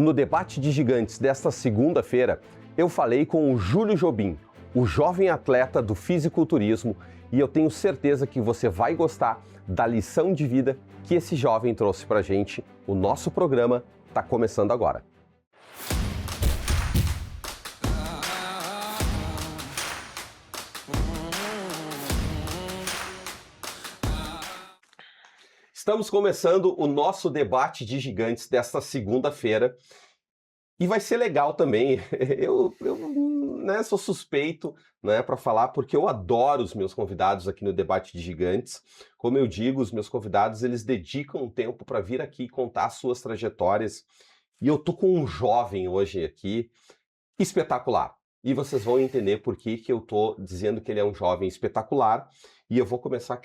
No debate de gigantes desta segunda-feira, eu falei com o Júlio Jobim, o jovem atleta do fisiculturismo, e eu tenho certeza que você vai gostar da lição de vida que esse jovem trouxe pra gente. O nosso programa está começando agora. Estamos começando o nosso debate de gigantes desta segunda-feira e vai ser legal também. Eu sou suspeito, para falar, porque eu adoro os meus convidados aqui no debate de gigantes. Como eu digo, os meus convidados eles dedicam um tempo para vir aqui contar as suas trajetórias. E eu tô com um jovem hoje aqui espetacular. E vocês vão entender por que eu tô dizendo que ele é um jovem espetacular. E eu vou começar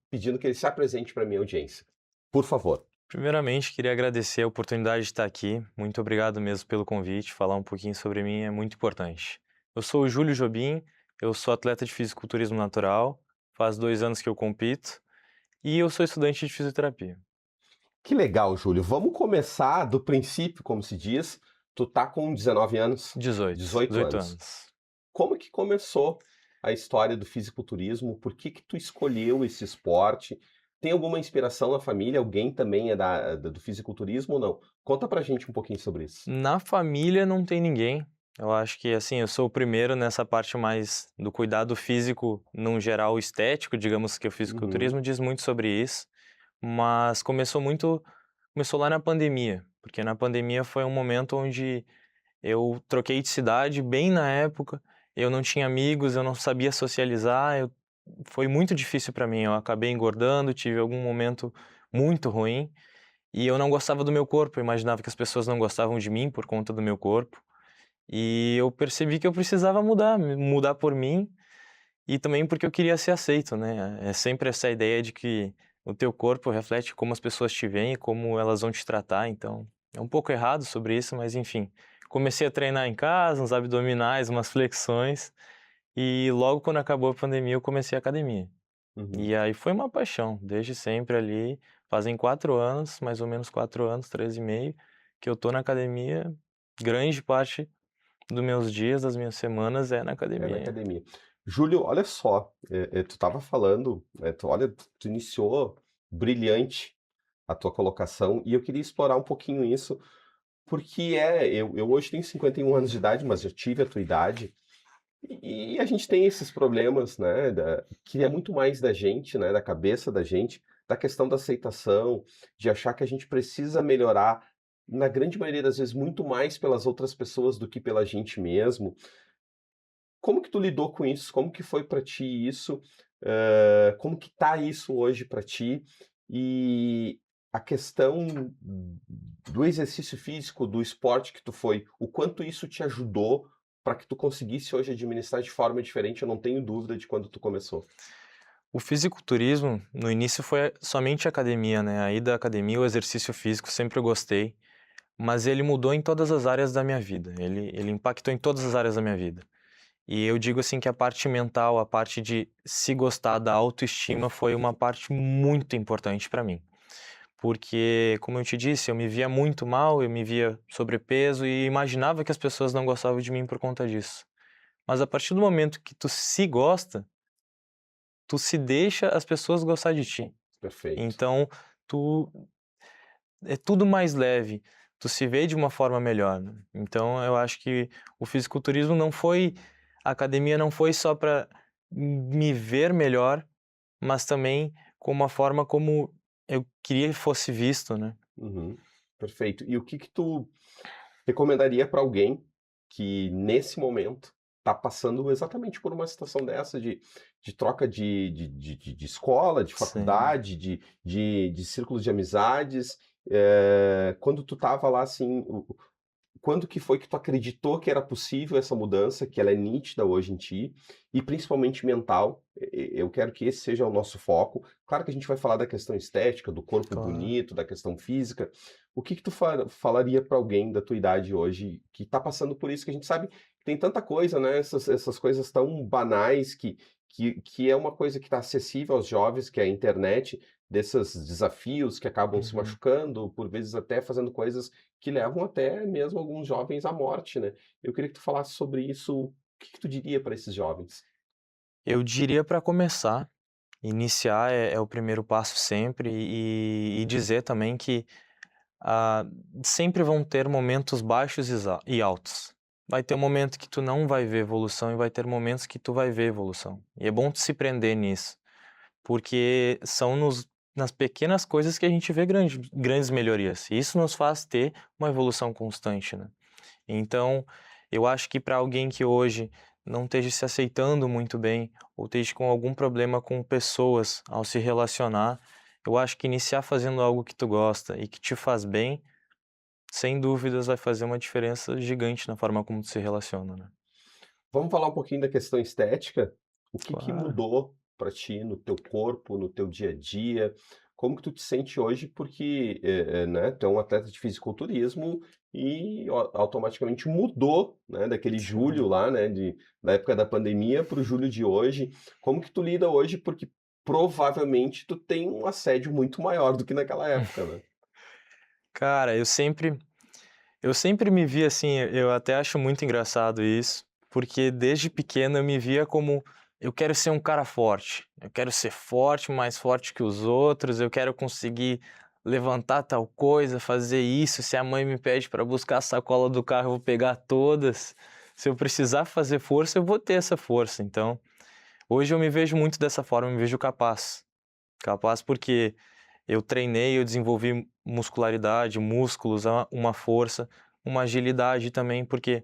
pedindo que ele se apresente para minha audiência. Por favor. Primeiramente, queria agradecer a oportunidade de estar aqui. Muito obrigado mesmo pelo convite. Falar um pouquinho sobre mim é muito importante. Eu sou o Júlio Jobim, eu sou atleta de fisiculturismo natural, faz 2 anos que eu compito e eu sou estudante de fisioterapia. Que legal, Júlio. Vamos começar do princípio, como se diz. Tu tá com 19 anos? 18 anos. Como que começou a história do fisiculturismo? Por que tu escolheu esse esporte? Tem alguma inspiração na família? Alguém também é do fisiculturismo ou não? Conta pra gente um pouquinho sobre isso. Na família não tem ninguém. Eu acho que, assim, eu sou o primeiro nessa parte mais do cuidado físico, num geral estético, digamos que o fisiculturismo diz muito sobre isso, mas começou lá na pandemia, porque na pandemia foi um momento onde eu troquei de cidade bem na época, eu não tinha amigos, eu não sabia socializar, foi muito difícil para mim, eu acabei engordando, tive algum momento muito ruim, e eu não gostava do meu corpo, eu imaginava que as pessoas não gostavam de mim por conta do meu corpo, e eu percebi que eu precisava mudar por mim, e também porque eu queria ser aceito, né? É sempre essa ideia de que o teu corpo reflete como as pessoas te veem e como elas vão te tratar, então é um pouco errado sobre isso, mas enfim. Comecei a treinar em casa, uns abdominais, umas flexões, e logo quando acabou a pandemia eu comecei a academia. E aí foi uma paixão, desde sempre ali, fazem 4 anos, mais ou menos 4 anos, 3,5, que eu tô na academia, grande parte dos meus dias, das minhas semanas é na É na academia. academia. Júlio, olha só, tu estava falando, tu iniciou brilhante a tua colocação e eu queria explorar um pouquinho isso, porque eu hoje tenho 51 anos de idade, mas eu tive a tua idade, e a gente tem esses problemas, né, que é muito mais da gente, né, da cabeça da gente, da questão da aceitação, de achar que a gente precisa melhorar, na grande maioria das vezes, muito mais pelas outras pessoas do que pela gente mesmo. Como que tu lidou com isso? Como que foi pra ti isso? Como que tá isso hoje pra ti? E a questão do exercício físico, do esporte que tu foi, o quanto isso te ajudou para que tu conseguisse hoje administrar de forma diferente? Eu não tenho dúvida de quando tu começou. O fisiculturismo, no início foi somente academia, né? Aí da academia, o exercício físico sempre eu gostei, mas ele mudou em todas as áreas da minha vida. Ele impactou em todas as áreas da minha vida. E eu digo assim que a parte mental, a parte de se gostar da autoestima foi uma parte muito importante para mim. Porque, como eu te disse, eu me via muito mal, eu me via sobrepeso e imaginava que as pessoas não gostavam de mim por conta disso. Mas a partir do momento que tu se gosta, tu se deixa as pessoas gostar de ti. Perfeito. Então, tu é tudo mais leve, tu se vê de uma forma melhor, né? Então, eu acho que o fisiculturismo não foi a academia não foi só para me ver melhor, mas também como uma forma como eu queria que fosse visto, né? Uhum. Perfeito. E o que que tu recomendaria para alguém que, nesse momento, está passando exatamente por uma situação dessa de troca de escola, de Sim. faculdade, de círculos de amizades, quando tu estava lá, assim, quando que foi que tu acreditou que era possível essa mudança, que ela é nítida hoje em ti, e principalmente mental? Eu quero que esse seja o nosso foco. Claro que a gente vai falar da questão estética, do corpo Claro. bonito, da questão física. O que que tu falaria para alguém da tua idade hoje que está passando por isso? Que a gente sabe que tem tanta coisa, né? Essas coisas tão banais que é uma coisa que está acessível aos jovens, que é a internet, desses desafios que acabam se Uhum. machucando, por vezes até fazendo coisas que levam até mesmo alguns jovens à morte, né. Eu queria que tu falasse sobre isso, o que que tu diria para esses jovens? Eu diria para começar, iniciar é o primeiro passo sempre e dizer também que ah, sempre vão ter momentos baixos e altos. Vai ter um momento que tu não vai ver evolução e vai ter momentos que tu vai ver evolução. E é bom tu se prender nisso, porque são nas pequenas coisas que a gente vê grandes melhorias. E isso nos faz ter uma evolução constante, né? Então, eu acho que para alguém que hoje não esteja se aceitando muito bem ou esteja com algum problema com pessoas ao se relacionar, eu acho que iniciar fazendo algo que tu gosta e que te faz bem, sem dúvidas vai fazer uma diferença gigante na forma como tu se relaciona, né. Vamos falar um pouquinho da questão estética? O que que Claro. mudou para ti no teu corpo, no teu dia a dia? Como que tu te sente hoje? Porque, né, tu é um atleta de fisiculturismo e automaticamente mudou, né, daquele Sim. julho lá, né, da época da pandemia para o julho de hoje. Como que tu lida hoje? Porque provavelmente tu tem um assédio muito maior do que naquela época, né? Cara, eu sempre me vi assim, eu até acho muito engraçado isso, porque desde pequeno eu me via como eu quero ser um cara forte. Eu quero ser forte, mais forte que os outros, eu quero conseguir levantar tal coisa, fazer isso. Se a mãe me pede para buscar a sacola do carro, eu vou pegar todas. Se eu precisar fazer força, eu vou ter essa força. Então, hoje eu me vejo muito dessa forma, eu me vejo capaz. Capaz porque eu treinei, eu desenvolvi muscularidade, músculos, uma força, uma agilidade também, porque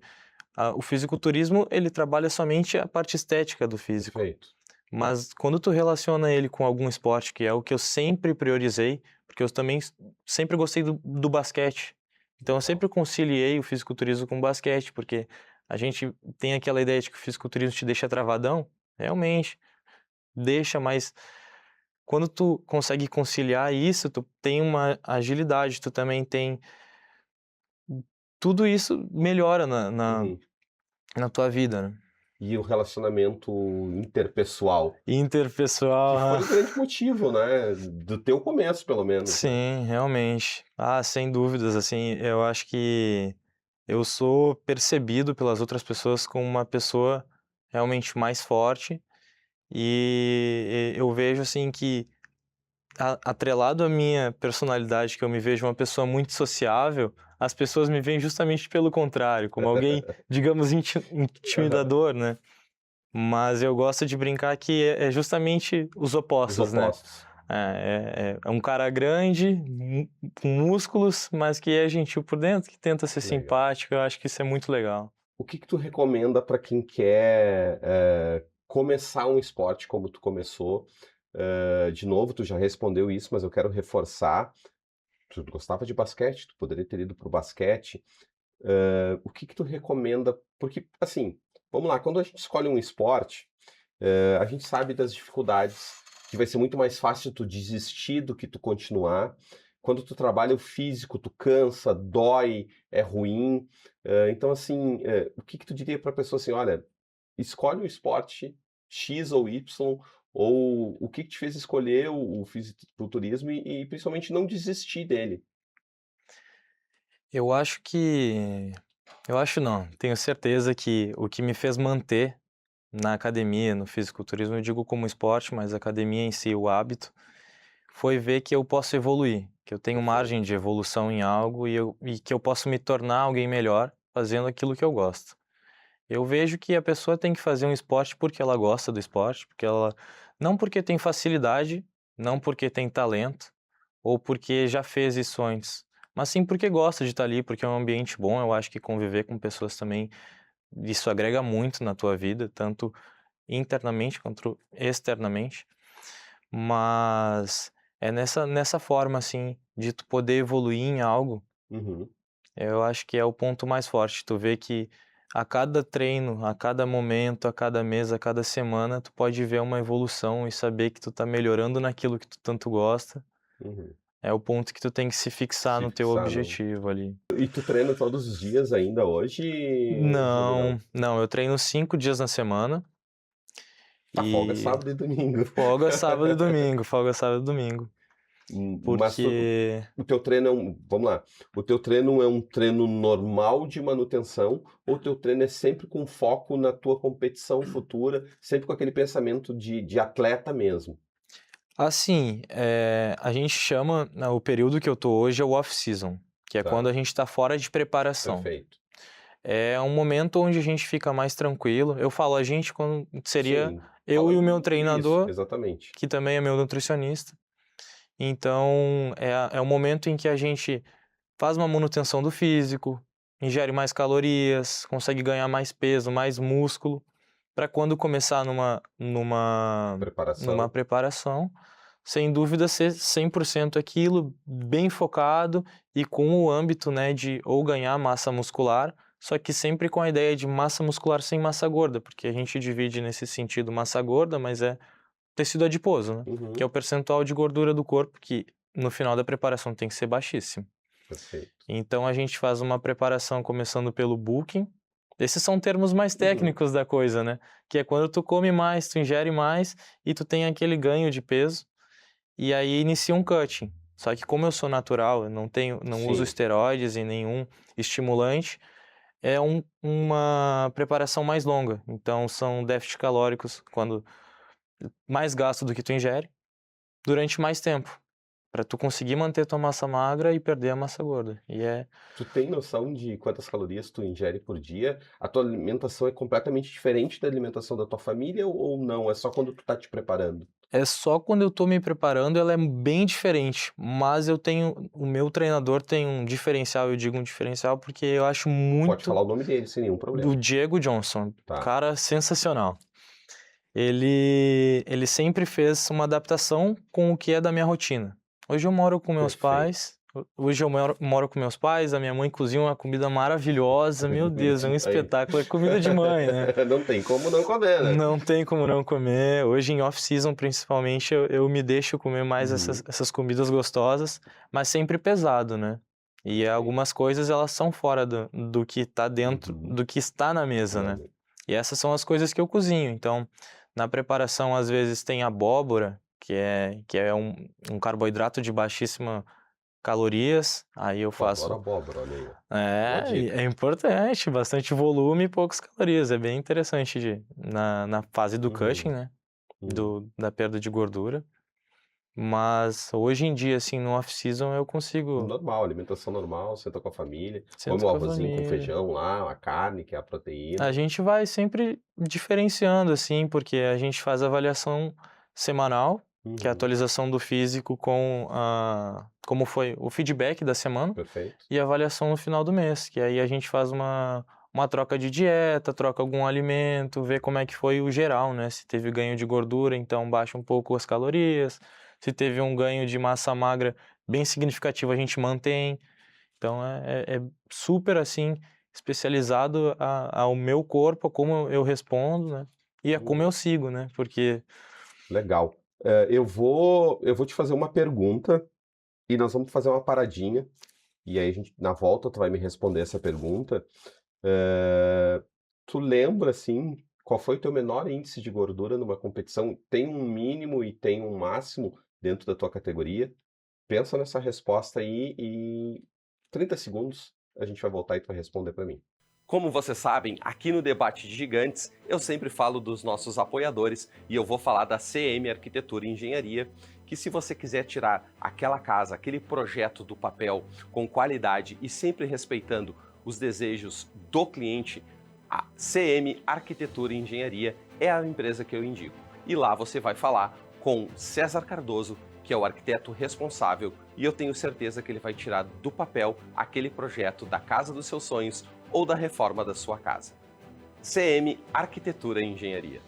o fisiculturismo ele trabalha somente a parte estética do físico. Perfeito. Mas quando tu relaciona ele com algum esporte, que é o que eu sempre priorizei, porque eu também sempre gostei do basquete. Então eu Legal. sempre conciliei o fisiculturismo com o basquete, porque a gente tem aquela ideia de que o fisiculturismo te deixa travadão, realmente deixa, mas quando tu consegue conciliar isso, tu tem uma agilidade, tu também tem tudo isso melhora Uhum. na tua vida, né. E o relacionamento interpessoal? Que Interpessoal, foi o grande motivo, né, do teu começo pelo menos, né. sim, realmente. Ah, sem dúvidas, assim, eu acho que eu sou percebido pelas outras pessoas como uma pessoa realmente mais forte, e eu vejo, assim, que atrelado à minha personalidade, que eu me vejo uma pessoa muito sociável, as pessoas me veem justamente pelo contrário, como alguém, digamos, Aham. intimidador, né. Mas eu gosto de brincar que é justamente os Os opostos, né. opostos. É um cara grande, com músculos, mas que é gentil por dentro, que tenta ser Legal. simpático, eu acho que isso é muito legal. O que que tu recomenda para quem quer, começar um esporte como tu começou? De novo, tu já respondeu isso, mas eu quero reforçar. Tu gostava de basquete, tu poderia ter ido para o basquete. O que que tu recomenda? Porque, assim, vamos lá, quando a gente escolhe um esporte, a gente sabe das dificuldades, que vai ser muito mais fácil tu desistir do que tu continuar. Quando tu trabalha o físico, tu cansa, dói, é ruim. Então, assim, o que que tu diria para a pessoa assim: "Olha, escolhe o esporte X ou Y", ou o que que te fez escolher o fisiculturismo e principalmente não desistir dele? Eu acho que eu acho não, tenho certeza que o que me fez manter na academia, no fisiculturismo, eu digo como esporte, mas a academia em si, o hábito, foi ver que eu posso evoluir, que eu tenho margem Perfeito. de evolução em algo e que eu posso me tornar alguém melhor fazendo aquilo que eu gosto. Eu vejo que a pessoa tem que fazer um esporte porque ela gosta do esporte, porque ela não porque tem facilidade, não porque tem talento ou porque já fez isso antes, mas sim porque gosta de estar ali, porque é um ambiente bom. Eu acho que conviver com pessoas também, isso agrega muito na tua vida, tanto internamente quanto externamente. Mas é nessa forma, assim, de tu poder evoluir em algo, Uhum. eu acho que é o ponto mais forte. Tu vê que a cada treino, a cada momento, a cada mês, a cada semana, tu pode ver uma evolução e saber que tu tá melhorando naquilo que tu tanto gosta. Uhum. É o ponto que tu tem que se fixar Se no teu fixar no objetivo ali. E tu treina todos os dias ainda hoje, Rodrigão? Não, não, eu treino 5 dias na semana A folga é E sábado e domingo. folga sábado e domingo, folga sábado e domingo. Mas Porque o teu treino é vamos lá, o teu treino é um treino normal de manutenção ou o teu treino é sempre com foco na tua competição futura, sempre com aquele pensamento de atleta mesmo? assim, a gente chama, né, o período que eu tô hoje é o off-season, que é Tá, quando a gente tá fora de preparação. perfeito. É um momento onde a gente fica mais tranquilo. Eu falo a gente quando seria Sim, eu fala e o meu isso, treinador, exatamente. que também é meu nutricionista. Então, é o momento em que a gente faz uma manutenção do físico, ingere mais calorias, consegue ganhar mais peso, mais músculo, para quando começar numa Preparação. preparação, sem dúvida ser 100% aquilo, bem focado e com o âmbito, né, de ou ganhar massa muscular, só que sempre com a ideia de massa muscular sem massa gorda, porque a gente divide nesse sentido massa gorda, mas é tecido adiposo, né, que é o Uhum, percentual de gordura do corpo que no final da preparação tem que ser baixíssimo. perfeito. Então a gente faz uma preparação começando pelo bulking. Esses são termos mais Uhum, técnicos da coisa, né? Que é quando tu come mais, tu ingere mais e tu tem aquele ganho de peso e aí inicia um cutting. Só que como eu sou natural, eu não uso sim, esteroides e nenhum estimulante, é uma preparação mais longa. Então são déficits calóricos quando mais gasto do que tu ingere durante mais tempo, para tu conseguir manter tua massa magra e perder a massa gorda. tu tem noção de quantas calorias tu ingere por dia? A tua alimentação é completamente diferente da alimentação da tua família ou não? É só quando tu tá te preparando? É só quando eu tô me preparando, ela é bem diferente, mas o meu treinador tem um diferencial, eu digo um diferencial porque eu acho Pode muito falar o nome dele sem nenhum do problema. Diego Johnson, Tá, cara sensacional. Ele sempre fez uma adaptação com o que é da minha rotina. Hoje eu moro com meus perfeito. pais, hoje eu moro com meus pais, a minha mãe cozinha uma comida maravilhosa, meu Deus, é um Aí, espetáculo, é comida de mãe, né? não tem como não comer, né? Não tem como não comer. Hoje em off-season, principalmente, eu me deixo comer mais essas, Uhum, essas comidas gostosas, mas sempre pesado, né? E perfeito. algumas coisas, elas são fora do que está dentro, Uhum, do que está na mesa, né? E essas são as coisas que eu cozinho. Então, na preparação, às vezes tem abóbora, que é um carboidrato de baixíssima calorias. Aí eu eu adoro faço. abóbora, olha aí, ó. Boa É, dica. é importante, bastante volume e poucas calorias. É bem interessante na fase do cutting, Uhum, né? uhum. Da perda de gordura. Mas hoje em dia, assim, no off-season eu consigo. Normal, alimentação normal, senta com a família, come Sento o com a arrozinho com família. feijão lá, a carne, que é a A proteína. gente vai sempre diferenciando, assim, porque a gente faz avaliação semanal, que é a Uhum, atualização do físico com como foi o feedback da semana, perfeito. e a avaliação no final do mês, que aí a gente faz uma troca de dieta, troca algum alimento, vê como é que foi o geral, né? Se teve ganho de gordura, então baixa um pouco as calorias. Se teve um ganho de massa magra bem significativo, a gente mantém. Então é super assim especializado ao meu corpo, a como eu respondo, né? E a como Uhum. eu sigo, né? Porque Legal. Eu vou te fazer uma pergunta e nós vamos fazer uma paradinha. E aí, na volta, tu vai me responder essa pergunta. Eh, Tu lembra, assim, qual foi o teu menor índice de gordura numa competição? Tem um mínimo e tem um máximo dentro da tua categoria? Pensa nessa resposta aí e 30 segundos a gente vai voltar e tu vai responder para mim. Como vocês sabem, aqui no Debate de Gigantes eu sempre falo dos nossos apoiadores e eu vou falar da CM Arquitetura e Engenharia, que se você quiser tirar aquela casa, aquele projeto do papel com qualidade e sempre respeitando os desejos do cliente, a CM Arquitetura e Engenharia é a empresa que eu indico. E lá você vai falar com César Cardoso, que é o arquiteto responsável, e eu tenho certeza que ele vai tirar do papel aquele projeto da casa dos seus sonhos ou da reforma da sua casa. CM Arquitetura e Engenharia.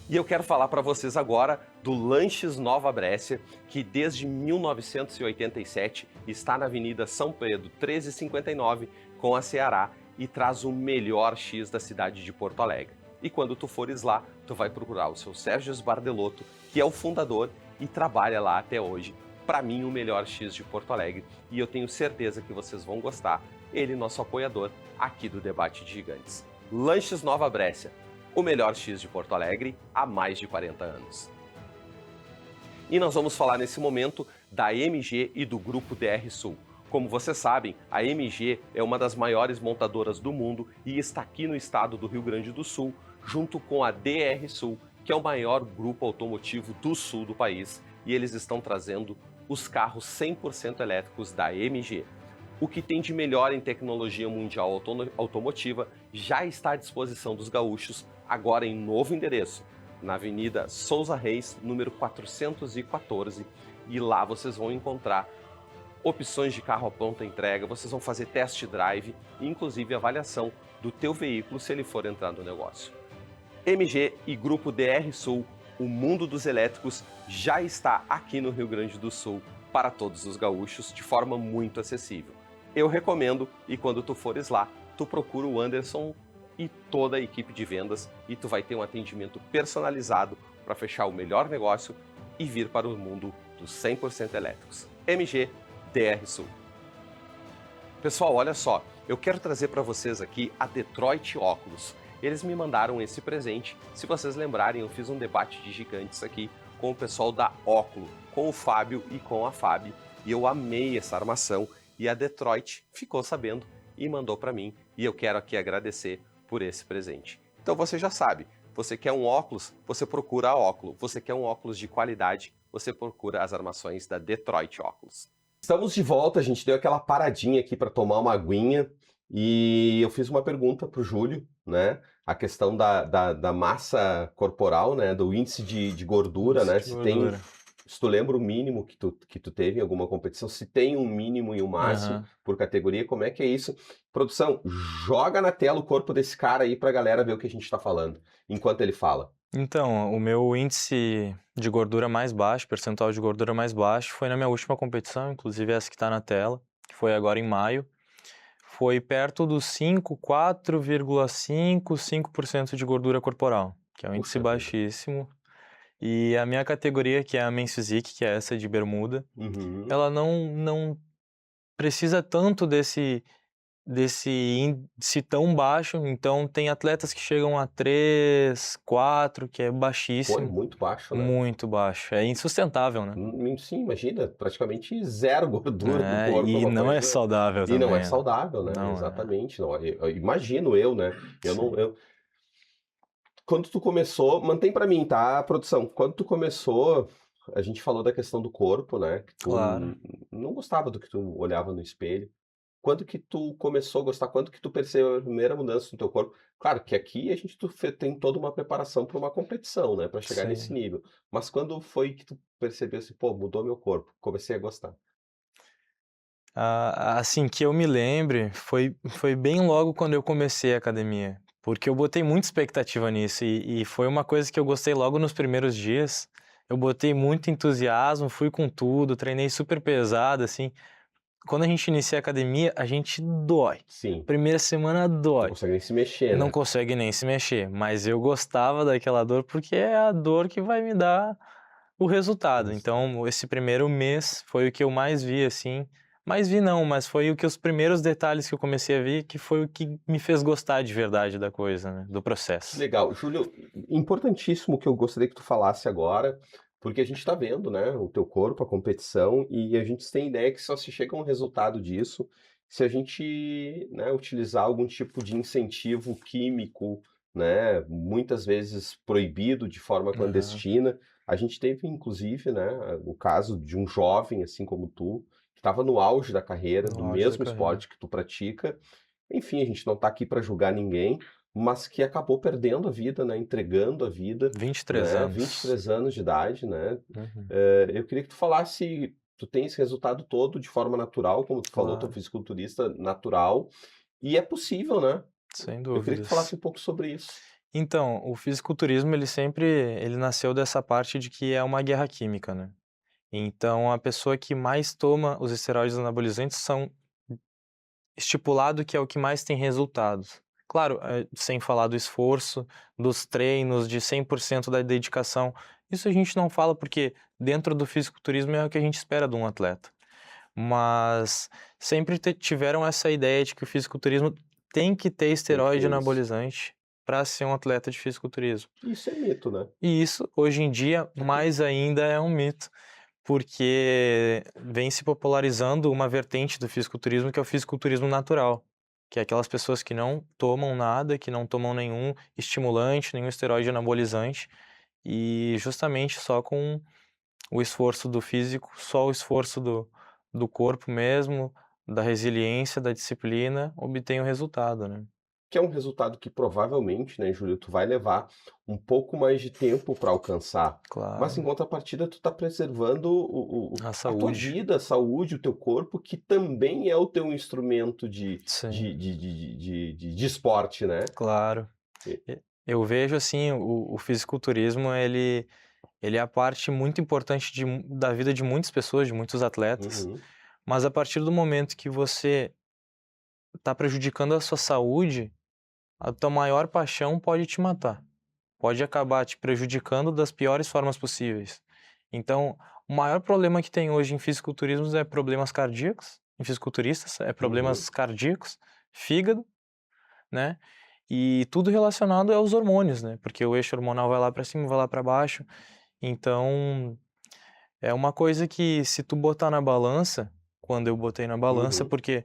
E eu quero falar para vocês agora do Lanches Nova Brécia, que desde 1987 está na Avenida São Pedro 1359 com a Ceará e traz o melhor X da cidade de Porto Alegre. E quando tu fores lá, tu vai procurar o seu Sérgio Sbardelotto, que é o fundador e trabalha lá até hoje. Para mim, o melhor X de Porto Alegre, e eu tenho certeza que vocês vão gostar. Ele, nosso apoiador aqui do Debate de Gigantes. Lanches Nova Brécia. o melhor X de Porto Alegre há mais de 40 anos. E nós vamos falar nesse momento da MG e do Grupo DR Sul. Como vocês sabem, a MG é uma das maiores montadoras do mundo e está aqui no estado do Rio Grande do Sul, junto com a DR Sul, que é o maior grupo automotivo do sul do país, e eles estão trazendo os carros 100% elétricos da MG. O que tem de melhor em tecnologia mundial automotiva já está à disposição dos gaúchos, agora em novo endereço, na Avenida Souza Reis, número 414, e lá vocês vão encontrar opções de carro à pronta entrega, vocês vão fazer test drive e inclusive avaliação do teu veículo se ele for entrar no negócio. MG e Grupo DR Sul, o mundo dos elétricos, já está aqui no Rio Grande do Sul para todos os gaúchos de forma muito acessível. Eu recomendo, e quando tu fores lá, tu procura o Anderson e toda a equipe de vendas e tu vai ter um atendimento personalizado para fechar o melhor negócio e vir para o mundo dos 100% elétricos. MG DR Sul. Pessoal, olha só, eu quero trazer para vocês aqui a Detroit Óculos. Eles me mandaram esse presente. Se vocês lembrarem, eu fiz um debate de gigantes aqui com o pessoal da Óculo, com o Fábio e com a Fábio, e eu amei essa armação e a Detroit ficou sabendo e mandou para mim, e eu quero aqui agradecer por esse presente. Então você já sabe, você quer um óculos, você procura a Óculo. Você quer um óculos de qualidade, você procura as armações da Detroit Óculos. Estamos de volta, a gente deu aquela paradinha aqui para tomar uma aguinha e eu fiz uma pergunta para o Júlio, né? A questão da massa corporal, né? Do índice de gordura, né? Se tu lembra o mínimo que tu teve em alguma competição, se tem um mínimo e um máximo por categoria, como é que é isso? Produção, joga na tela o corpo desse cara aí pra galera ver o que a gente tá falando, enquanto ele fala. Então, o meu índice de gordura mais baixo, percentual de gordura mais baixo, foi na minha última competição, inclusive essa que está na tela, que foi agora em maio. Foi perto dos 5% de gordura corporal, que é um índice baixíssimo. E a minha categoria, que é a Men's Physique, que é essa de bermuda, ela não precisa tanto desse índice tão baixo, então tem atletas que chegam a 3, 4, que é baixíssimo. Pô, é muito baixo, né? Muito baixo, é insustentável, né? Sim, imagina, praticamente zero gordura do corpo. E não é saudável também. E não é saudável, né? Não exatamente. Não, imagino eu, né? Quando tu começou, mantém pra mim, tá, produção? Quando tu começou, a gente falou da questão do corpo, né? Que tu não gostava do que tu olhava no espelho. Quando que tu começou a gostar? Quando que tu percebeu a primeira mudança no teu corpo? Claro que aqui a gente tem toda uma preparação para uma competição, né? Para chegar nesse nível. Mas quando foi que tu percebeu assim, pô, mudou meu corpo, comecei a gostar? Assim, que eu me lembre, foi bem logo quando eu comecei a academia. Porque eu botei muita expectativa nisso e foi uma coisa que eu gostei logo nos primeiros dias. Eu botei muito entusiasmo, fui com tudo, treinei super pesado, assim. Quando a gente inicia a academia, a gente dói. Sim. Primeira semana dói. Não consegue nem se mexer, Não né? consegue nem se mexer, mas eu gostava daquela dor porque é a dor que vai me dar o resultado. Então, esse primeiro mês foi o que eu mais vi, assim. Mais vi não, mas foi o que os primeiros detalhes que eu comecei a ver, que foi o que me fez gostar de verdade da coisa, né? Do processo. Legal. Júlio, importantíssimo que eu gostaria que tu falasse agora, porque a gente está vendo, né, o teu corpo, a competição, e a gente tem ideia que só se chega a um resultado disso se a gente, né, utilizar algum tipo de incentivo químico, né, muitas vezes proibido de forma clandestina. A gente teve, inclusive, né, o caso de um jovem, assim como tu, que estava no auge da carreira, do mesmo esporte que tu pratica. Enfim, a gente não está aqui para julgar ninguém, mas que acabou perdendo a vida, né, entregando a vida. 23 né, anos. 23 anos de idade, né? Eu queria que tu falasse, tu tem esse resultado todo de forma natural, como tu falou, tu é fisiculturista natural, e é possível, né? Sem Eu queria que tu dúvidas. falasse um pouco sobre isso. Então, o fisiculturismo, ele nasceu dessa parte de que é uma guerra química, né? Então, a pessoa que mais toma os esteroides anabolizantes são estipulado que é o que mais tem resultados. Claro, sem falar do esforço, dos treinos, de 100% da dedicação. Isso a gente não fala porque dentro do fisiculturismo é o que a gente espera de um atleta. Mas sempre tiveram essa ideia de que o fisiculturismo tem que ter esteroide anabolizante para ser um atleta de fisiculturismo. Isso é mito, né? E isso, hoje em dia, mais ainda é um mito, porque vem se popularizando uma vertente do fisiculturismo que é o fisiculturismo natural, que é aquelas pessoas que não tomam nada, que não tomam nenhum estimulante, nenhum esteroide anabolizante, e justamente só com o esforço do físico, só o esforço do corpo mesmo, da resiliência, da disciplina, obtém o resultado, né? Que é um resultado que provavelmente, né, Júlio, tu vai levar um pouco mais de tempo para alcançar. Mas em Claro, contrapartida, tu tá preservando a a tua saúde, vida, a saúde, o teu corpo, que também é o teu instrumento sim, de esporte, né? claro. E- Eu vejo assim, o fisiculturismo, ele é a parte muito importante da vida de muitas pessoas, de muitos atletas, Uhum, mas a partir do momento que você está prejudicando a sua saúde, a tua maior paixão pode te matar, pode acabar te prejudicando das piores formas possíveis. Então, o maior problema que tem hoje em fisiculturismo é problemas cardíacos, em fisiculturistas, é uhum. problemas cardíacos, fígado, né? E tudo relacionado aos hormônios, né? Porque o eixo hormonal vai lá para cima, vai lá para baixo. Então, é uma coisa que se tu botar na balança, quando eu botei na balança, Uhum. porque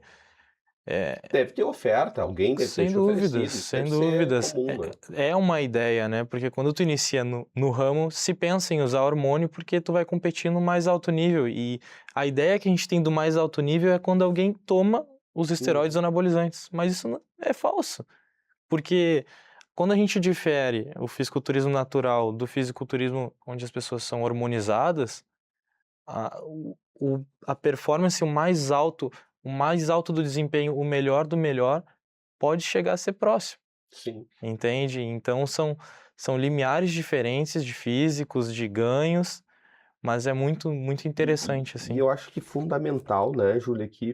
é, Deve ter oferta, alguém deve ter sem te dúvidas, oferecido, isso sem deve ser dúvidas, comum, né? é uma ideia, né? Porque quando tu inicia no ramo, se pensa em usar hormônio porque tu vai competir no mais alto nível. E a ideia que a gente tem do mais alto nível é quando alguém toma os esteroides Uhum, anabolizantes. Mas isso é falso. Porque quando a gente difere o fisiculturismo natural do fisiculturismo onde as pessoas são hormonizadas, a performance o mais alto do desempenho, o melhor do melhor, pode chegar a ser próximo, sim. entende? Então são limiares diferentes de físicos, de ganhos, mas é muito, muito interessante, E assim. eu acho que fundamental, né, Júlia, que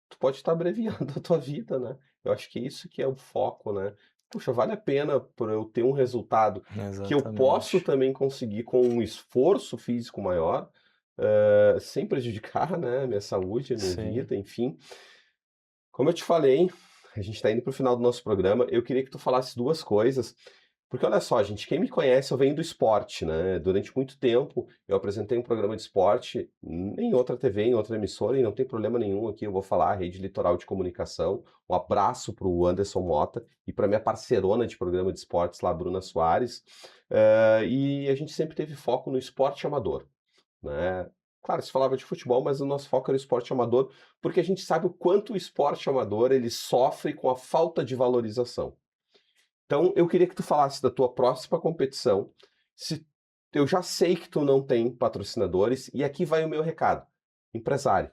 tu pode estar abreviando a tua vida, né? Eu acho que isso que é o foco, né? Puxa, vale a pena por eu ter um resultado que eu posso Exatamente. também conseguir com um esforço físico maior, sem prejudicar, né, minha saúde, a minha Sim. vida, enfim. Como eu te falei, a gente está indo para o final do nosso programa. Eu queria que tu falasse duas coisas, porque olha só, gente, quem me conhece, eu venho do esporte, né? Durante muito tempo eu apresentei um programa de esporte em outra TV, em outra emissora, e não tem problema nenhum aqui, eu vou falar, Rede Litoral de Comunicação. Um abraço para o Anderson Mota e para minha parceirona de programa de esportes lá, Bruna Soares. E a gente sempre teve foco no esporte amador, né? Claro, se falava de futebol, mas o nosso foco era o esporte amador, porque a gente sabe o quanto o esporte amador ele sofre com a falta de valorização. Então, eu queria que tu falasse da tua próxima competição. Se eu já sei que tu não tem patrocinadores, e aqui vai o meu recado. Empresário,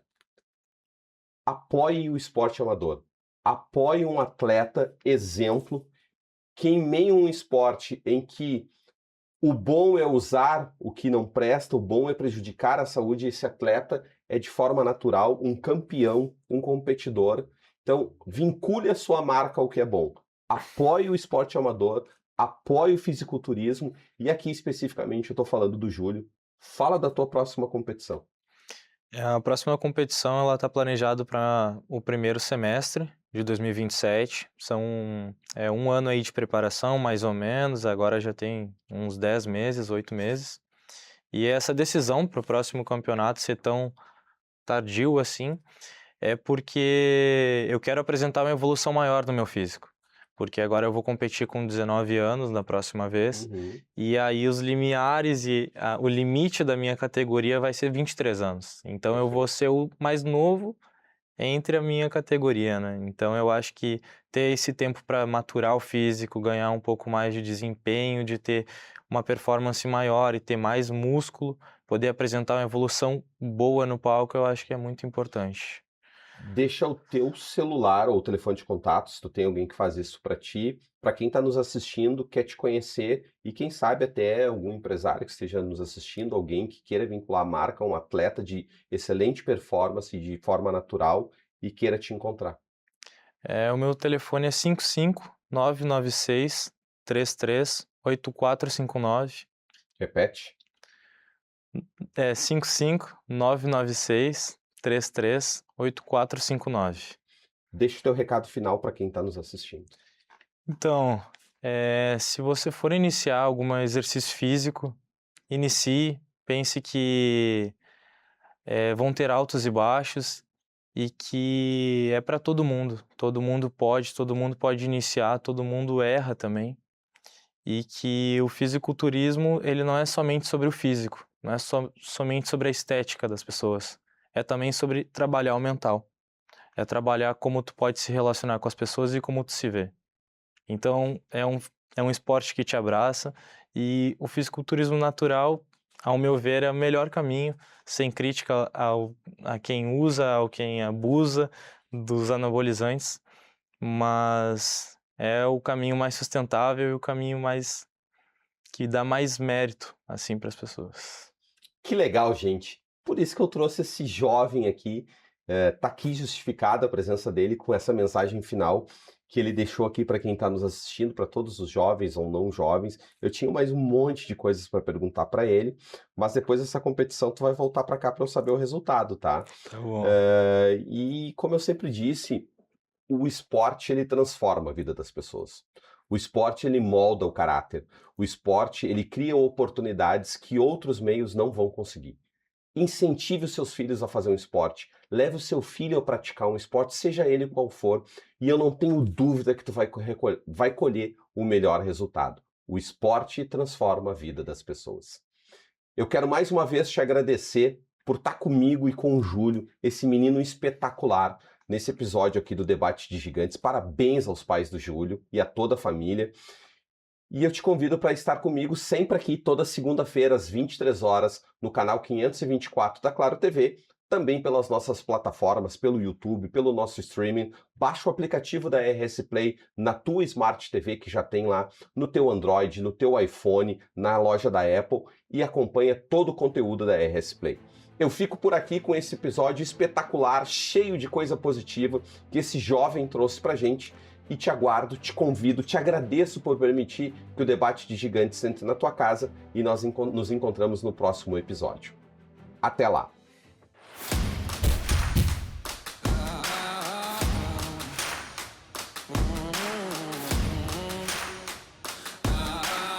apoie o esporte amador. Apoie um atleta exemplo que em meio a um esporte em que o bom é usar o que não presta, o bom é prejudicar a saúde. Esse atleta é de forma natural um campeão, um competidor. Então, vincule a sua marca ao que é bom. Apoie o esporte amador, apoie o fisiculturismo e aqui especificamente eu estou falando do Júlio. Fala da tua próxima competição. A próxima competição ela está planejada para o primeiro semestre de 2027. É um ano aí de preparação, mais ou menos. Agora já tem uns 10 meses, 8 meses. E essa decisão para o próximo campeonato ser tão tardio assim é porque eu quero apresentar uma evolução maior no meu físico. Porque agora eu vou competir com 19 anos na próxima vez, Uhum, e aí os limiares o limite da minha categoria vai ser 23 anos. Então eu vou perfeito. ser o mais novo entre a minha categoria, né? Então eu acho que ter esse tempo para maturar o físico, ganhar um pouco mais de desempenho, de ter uma performance maior e ter mais músculo, poder apresentar uma evolução boa no palco, eu acho que é muito importante. Deixa o teu celular ou telefone de contato, se tu tem alguém que faz isso para ti, para quem está nos assistindo, quer te conhecer e quem sabe até algum empresário que esteja nos assistindo, alguém que queira vincular a marca a um atleta de excelente performance, de forma natural e queira te encontrar. O meu telefone é 55 996 33 8459. Repete. É 55 996 33 8459. Deixa o teu recado final para quem está nos assistindo. Então, Se você for iniciar algum exercício físico, inicie, pense que vão ter altos e baixos e que é para todo mundo pode iniciar, todo mundo erra também. E que o fisiculturismo, ele não é somente sobre o físico, não é somente sobre a estética das pessoas, é também sobre trabalhar o mental, é trabalhar como tu pode se relacionar com as pessoas e como tu se vê. Então, é um esporte que te abraça e o fisiculturismo natural, ao meu ver, é o melhor caminho, sem crítica a quem usa, ao quem abusa dos anabolizantes, mas é o caminho mais sustentável e o caminho mais que dá mais mérito, assim, para as pessoas. Que legal, gente. Por isso que eu trouxe esse jovem aqui, tá aqui justificada a presença dele com essa mensagem final que ele deixou aqui para quem está nos assistindo, para todos os jovens ou não jovens. Eu tinha mais um monte de coisas para perguntar para ele, mas depois dessa competição tu vai voltar para cá para eu saber o resultado, tá? Tá bom. E como eu sempre disse, o esporte ele transforma a vida das pessoas. O esporte ele molda o caráter. O esporte ele cria oportunidades que outros meios não vão conseguir. Incentive os seus filhos a fazer um esporte. Leve o seu filho a praticar um esporte, seja ele qual for, e eu não tenho dúvida que tu vai colher o melhor resultado. O esporte transforma a vida das pessoas. Eu quero mais uma vez te agradecer por estar comigo e com o Júlio, esse menino espetacular, nesse episódio aqui do Debate de Gigantes. Parabéns aos pais do Júlio e a toda a família. E eu te convido para estar comigo sempre aqui, toda segunda-feira, às 23 horas, no canal 524 da Claro TV, também pelas nossas plataformas, pelo YouTube, pelo nosso streaming. Baixa o aplicativo da RS Play na tua Smart TV, que já tem lá no teu Android, no teu iPhone, na loja da Apple, e acompanha todo o conteúdo da RS Play. Eu fico por aqui com esse episódio espetacular, cheio de coisa positiva, que esse jovem trouxe pra gente, e te aguardo, te convido, te agradeço por permitir que o Debate de Gigantes entre na tua casa e nós nos encontramos no próximo episódio. Até lá!